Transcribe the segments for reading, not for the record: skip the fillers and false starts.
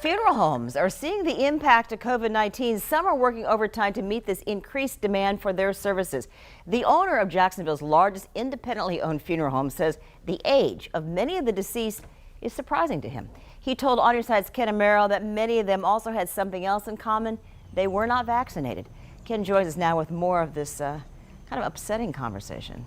Funeral homes are seeing the impact of COVID-19. Some are working overtime to meet this increased demand for their services. The owner of Jacksonville's largest independently owned funeral home says the age of many of the deceased is surprising to him. He told On Your Side's Ken Amaro that many of them also had something else in common. They were not vaccinated. Ken joins us now with more of this kind of upsetting conversation.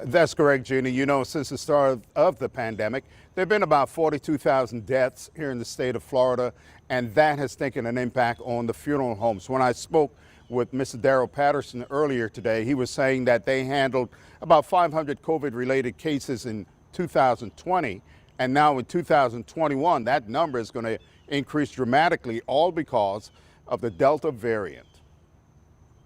That's correct, Gina. You know, since the start of the pandemic, there have been about 42,000 deaths here in the state of Florida, and that has taken an impact on the funeral homes. When I spoke with Mr. Daryl Patterson earlier today, he was saying that they handled about 500 COVID-related cases in 2020, and now in 2021, that number is going to increase dramatically, all because of the Delta variant.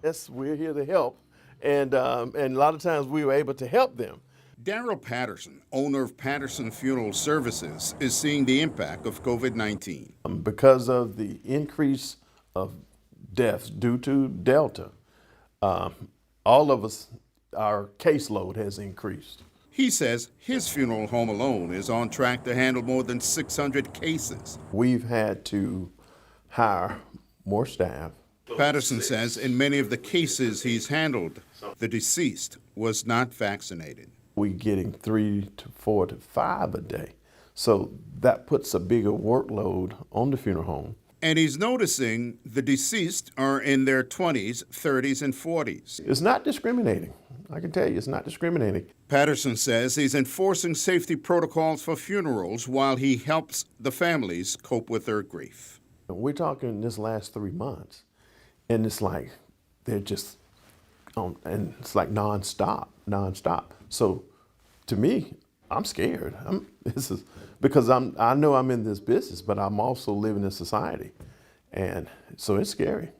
Yes, we're here to help. And a lot of times we were able to help them. Daryl Patterson, owner of Patterson Funeral Services, is seeing the impact of COVID-19. Because of the increase of deaths due to Delta, all of us, our caseload has increased. He says his funeral home alone is on track to handle more than 600 cases. We've had to hire more staff. Patterson says in many of the cases he's handled, the deceased was not vaccinated. We're getting 3 to 4 to 5 a day. So that puts a bigger workload on the funeral home. And he's noticing the deceased are in their 20s, 30s, and 40s. It's not discriminating. I can tell you, it's not discriminating. Patterson says he's enforcing safety protocols for funerals while he helps the families cope with their grief. We're talking this last 3 months. And it's like, they're just on, and it's like nonstop. So to me, I'm scared. Because I know I'm in this business, but I'm also living in society. And so it's scary.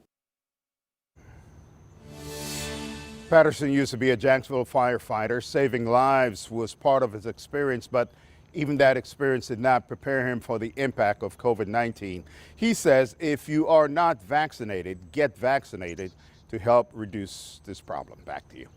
Patterson used to be a Jacksonville firefighter. Saving lives was part of his experience, but even that experience did not prepare him for the impact of COVID-19. He says if you are not vaccinated, get vaccinated to help reduce this problem. Back to you.